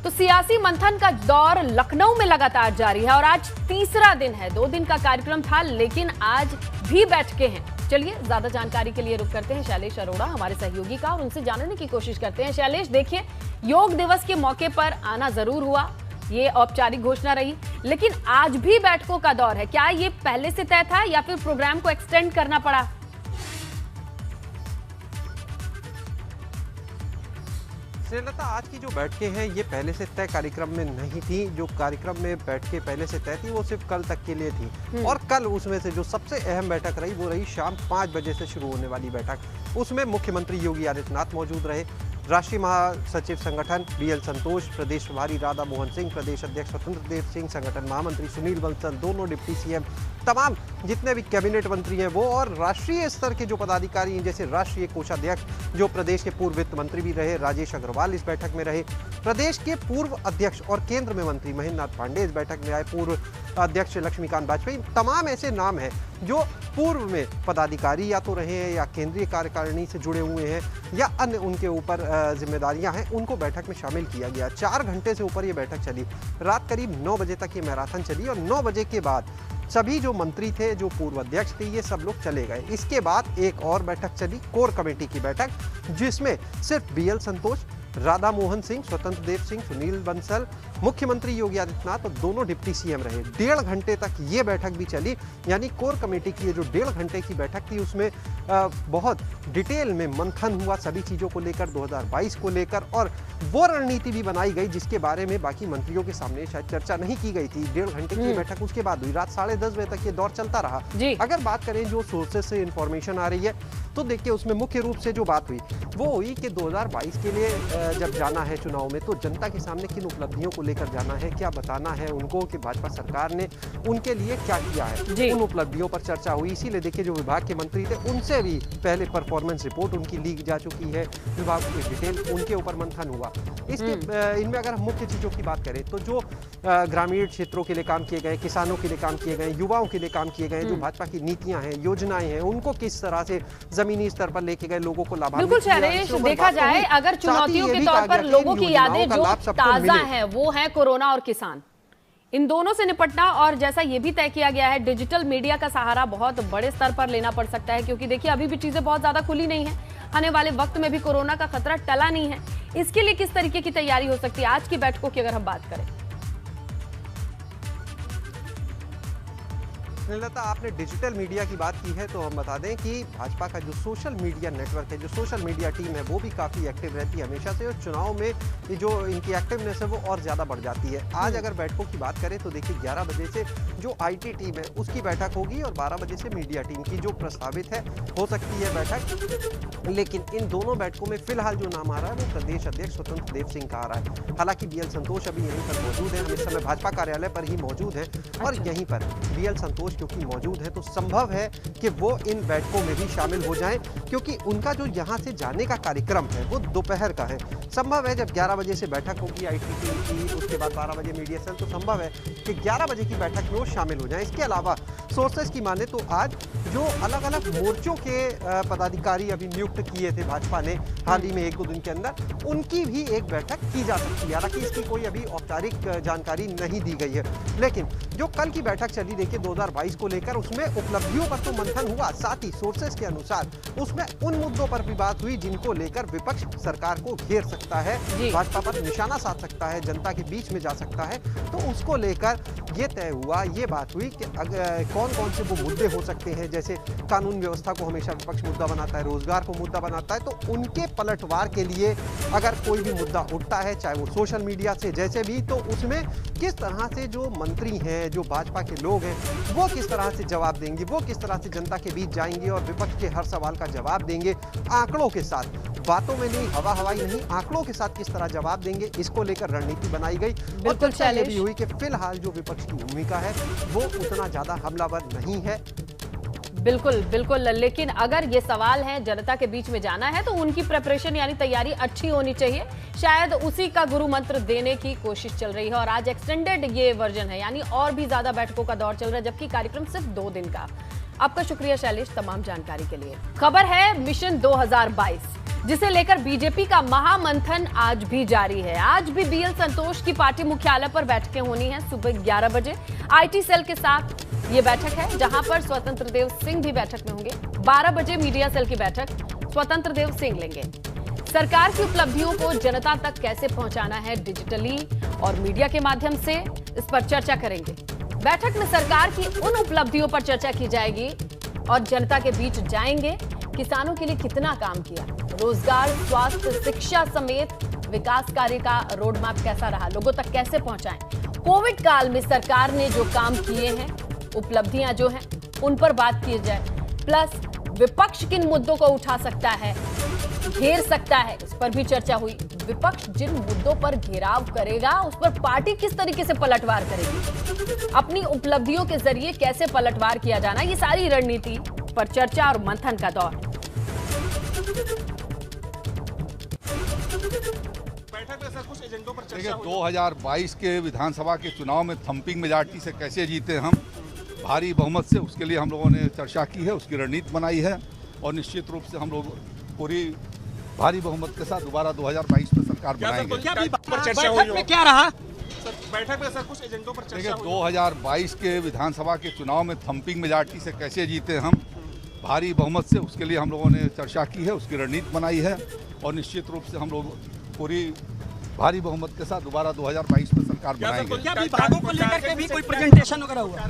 तो सियासी मंथन का दौर लखनऊ में लगातार जारी है और आज तीसरा दिन है। 2 दिन का कार्यक्रम था लेकिन आज भी बैठकें हैं। चलिए ज्यादा जानकारी के लिए रुख करते हैं शैलेश अरोड़ा हमारे सहयोगी का और उनसे जानने की कोशिश करते हैं। शैलेश, देखिए, योग दिवस के मौके पर आना जरूर हुआ, ये औपचारिक घोषणा रही, लेकिन आज भी बैठकों का दौर है। क्या ये पहले से तय था या फिर प्रोग्राम को एक्सटेंड करना पड़ा? श्रीलता, आज की जो बैठकें हैं ये पहले से तय कार्यक्रम में नहीं थी। जो कार्यक्रम में बैठकें पहले से तय थी वो सिर्फ कल तक के लिए थी और कल उसमें से जो सबसे अहम बैठक रही वो रही शाम 5 बजे से शुरू होने वाली बैठक। उसमें मुख्यमंत्री योगी आदित्यनाथ मौजूद रहे, राष्ट्रीय महासचिव संगठन बीएल संतोष, प्रदेश प्रभारी राधा मोहन सिंह, प्रदेश अध्यक्ष स्वतंत्र देव सिंह, संगठन महामंत्री सुनील बंसल, दोनों डिप्टी सीएम, तमाम जितने भी कैबिनेट मंत्री हैं वो, और राष्ट्रीय स्तर के जो पदाधिकारी हैं जैसे राष्ट्रीय कोषाध्यक्ष जो प्रदेश के पूर्व वित्त मंत्री भी रहे राजेश अग्रवाल इस बैठक में रहे, प्रदेश के पूर्व अध्यक्ष और केंद्र में मंत्री महेंद्र नाथ पांडे इस बैठक में आए, पूर्व अध्यक्ष लक्ष्मीकांत वाजपेयी, तमाम ऐसे नाम हैं जो पूर्व में पदाधिकारी या तो रहे हैं या केंद्रीय कार्यकारिणी से जुड़े हुए हैं या अन्य उनके ऊपर जिम्मेदारियां हैं, उनको बैठक में शामिल किया गया। 4 घंटे से ऊपर ये बैठक चली, रात करीब 9 बजे तक ये मैराथन चली और 9 बजे के बाद सभी जो मंत्री थे, जो पूर्व अध्यक्ष थे, ये सब लोग चले गए। इसके बाद एक और बैठक चली, कोर कमेटी की बैठक, जिसमें सिर्फ बीएल संतोष, राधा मोहन सिंह, स्वतंत्र देव सिंह, सुनील बंसल, मुख्यमंत्री योगी आदित्यनाथ और दोनों डिप्टी सीएम रहे। 1.5 घंटे तक ये बैठक भी चली। यानी कोर कमेटी की ये जो 1.5 घंटे की बैठक थी उसमें बहुत डिटेल में मंथन हुआ सभी चीज़ों को लेकर, 2022 को लेकर, और वो रणनीति भी बनाई गई जिसके बारे में बाकी मंत्रियों के सामने शायद चर्चा नहीं की गई थी। 1.5 घंटे की बैठक उसके बाद हुई, रात 10:30 बजे तक ये दौर चलता रहा। अगर बात करें जो सोर्सेज से इंफॉर्मेशन आ रही है तो देखिए उसमें मुख्य रूप से जो बात हुई वो हुई कि 2022 के लिए जब जाना है चुनाव में तो जनता के सामने किन उपलब्धियों को लेकर जाना है, क्या बताना है उनको कि भाजपा सरकार ने उनके लिए क्या किया है, उन उपलब्धियों पर चर्चा हुई। इसीलिए देखिए जो विभाग के मंत्री थे उनसे भी पहले परफॉर्मेंस रिपोर्ट उनकी लीक जा चुकी है, विभाग की डिटेल उनके ऊपर मंथन हुआ। इसके इनमें अगर हम मुख्य चीज़ों की बात करें तो जो ग्रामीण क्षेत्रों के लिए काम किए गए, किसानों के लिए काम किए गए, युवाओं के लिए काम किए गए, जो भाजपा की नीतियां हैं, योजनाएं हैं, उनको किस तरह से जमीनी स्तर पर लेके गए, लोगों को लाभान्वित किया। देखा जाए अगर चुनौतियों के तौर पर लोगों की यादें जो ताजा हैं वो है कोरोना और किसान, इन दोनों से निपटना, और जैसा ये भी तय किया गया है डिजिटल मीडिया का सहारा बहुत बड़े स्तर पर लेना पड़ सकता है क्योंकि देखिए अभी भी चीजें बहुत ज्यादा खुली नहीं है, आने वाले वक्त में भी कोरोना का खतरा टला नहीं है। इसके लिए किस तरीके की तैयारी हो सकती है आज की बैठकों की अगर हम बात करें? स्नेहलता, आपने डिजिटल मीडिया की बात की है तो हम बता दें कि भाजपा का जो सोशल मीडिया नेटवर्क है, जो सोशल मीडिया टीम है वो भी काफ़ी एक्टिव रहती है हमेशा से, और चुनाव में ये जो इनकी एक्टिवनेस है वो और ज़्यादा बढ़ जाती है। आज अगर बैठकों की बात करें तो देखिए 11 बजे से जो आईटी टीम है उसकी बैठक होगी और 12 बजे से मीडिया टीम की जो प्रस्तावित है हो सकती है बैठक। लेकिन इन दोनों बैठकों में फिलहाल जो नाम आ रहा है वो प्रदेश अध्यक्ष स्वतंत्र देव सिंह का आ रहा है। हालांकि बीएल संतोष अभी यहीं पर मौजूद है, हम इस समय भाजपा कार्यालय पर ही मौजूद है और यहीं पर बीएल संतोष क्योंकि मौजूद है तो संभव है कि वो इन बैठकों में भी शामिल हो जाएं क्योंकि उनका जो यहां से जाने का कार्यक्रम है वो दोपहर का है। संभव है जब 11 बजे से बैठक होगी आईटी टीम की, उसके बाद 12 बजे मीडिया सेल, तो संभव है कि 11 बजे की बैठक में वो शामिल हो जाएं। इसके अलावा सोर्सेज की माने तो आज जो अलग अलग मोर्चों के पदाधिकारी अभी नियुक्त किए थे भाजपा ने हाल ही में 1-2 दिन के अंदर, उनकी भी एक बैठक की जा सकती है। हालांकि इसकी कोई अभी औपचारिक जानकारी नहीं दी गई है, लेकिन जो कल की बैठक चली देखिए 2022 को लेकर उसमें उपलब्धियों पर तो मंथन हुआ, साथ ही सोर्सेज के अनुसार उसमें उन मुद्दों पर भी बात हुई जिनको लेकर विपक्ष सरकार को घेर सकता है, भाजपा पर निशाना साध सकता है, जनता के बीच में जा सकता है। तो उसको लेकर ये तय हुआ, ये बात हुई कि कौन कौन से वो मुद्दे हो सकते हैं, जैसे कानून व्यवस्था को हमेशा विपक्ष मुद्दा बनाता है, रोजगार को मुद्दा बनाता है, तो उनके पलटवार के लिए अगर कोई भी मुद्दा उठता है चाहे वो सोशल मीडिया से जैसे भी, तो उसमें किस तरह से जो मंत्री हैं, जो भाजपा के लोग हैं, वो किस तरह से जवाब देंगे, वो किस तरह से जनता के बीच जाएंगे और विपक्ष के हर सवाल का जवाब देंगे आंकड़ों के साथ, बातों में नहीं, हवा हवाई नहीं, आंकड़ों के साथ किस तरह जवाब देंगे, इसको लेकर रणनीति बनाई गई। और चर्चा ये भी हुई कि फिलहाल जो विपक्ष की भूमिका है वो उतना ज्यादा हमलावर नहीं है। बिल्कुल बिल्कुल, लेकिन अगर ये सवाल है जनता के बीच में जाना है तो उनकी प्रिपरेशन यानी तैयारी अच्छी होनी चाहिए, शायद उसी का गुरु मंत्र देने की कोशिश चल रही है। और आज एक्सटेंडेड ये वर्जन है यानी और भी ज्यादा बैठकों का दौर चल रहा है, जबकि कार्यक्रम सिर्फ 2 दिन का। आपका शुक्रिया शैलेश तमाम जानकारी के लिए। खबर है मिशन 2022 जिसे लेकर बीजेपी का महामंथन आज भी जारी है। आज भी बीएल संतोष की पार्टी मुख्यालय पर बैठकें होनी है सुबह 11 बजे। आईटी सेल के साथ ये बैठक है, जहां पर स्वतंत्र देव सिंह भी बैठक में होंगे। 12 बजे मीडिया सेल की बैठक स्वतंत्र देव सिंह लेंगे। सरकार की उपलब्धियों को जनता तक कैसे पहुंचाना है डिजिटली और मीडिया के माध्यम से, इस पर चर्चा करेंगे। बैठक में सरकार की उन उपलब्धियों पर चर्चा की जाएगी और जनता के बीच जाएंगे। किसानों के लिए कितना काम किया, रोजगार, स्वास्थ्य, शिक्षा समेत विकास कार्य का रोड मैप कैसा रहा, लोगों तक कैसे पहुंचाएं। कोविड काल में सरकार ने जो काम किए हैं, उपलब्धियां जो हैं, उन पर बात की जाए। प्लस विपक्ष किन मुद्दों को उठा सकता है, घेर सकता है, इस पर भी चर्चा हुई। विपक्ष जिन मुद्दों पर घेराव करेगा, उस पर पार्टी किस तरीके से पलटवार करेगी, अपनी उपलब्धियों के जरिए कैसे पलटवार किया जाना, ये सारी रणनीति पर चर्चा और मंथन का दौर। बैठक में सर कुछ एजेंडों पर चर्चा देखिए, हुई। 2022 के विधानसभा के चुनाव में थंपिंग मेजॉरिटी से कैसे जीते हम, भारी बहुमत से, उसके लिए हम लोगों ने चर्चा की है, उसकी रणनीति बनाई है और निश्चित रूप से हम लोग पूरी भारी बहुमत के साथ दोबारा 2022 में सरकार बनाएंगे। क्या पर चर्चा हुई में क्या रहा सर? बैठक में सर कुछ एजेंडों पर देखिए, चर्चा हुई। 2022 के विधानसभा के चुनाव में थंपिंग मेजॉरिटी से कैसे जीते हम, भारी बहुमत से, उसके लिए हम लोगों ने चर्चा की है, उसकी रणनीति बनाई है और निश्चित रूप से हम लोग पूरी भारी बहुमत के साथ दोबारा 2022 में सरकार बनाएंगे। क्या विभागों को लेकर के भी कोई प्रेजेंटेशन वगैरह हुआ?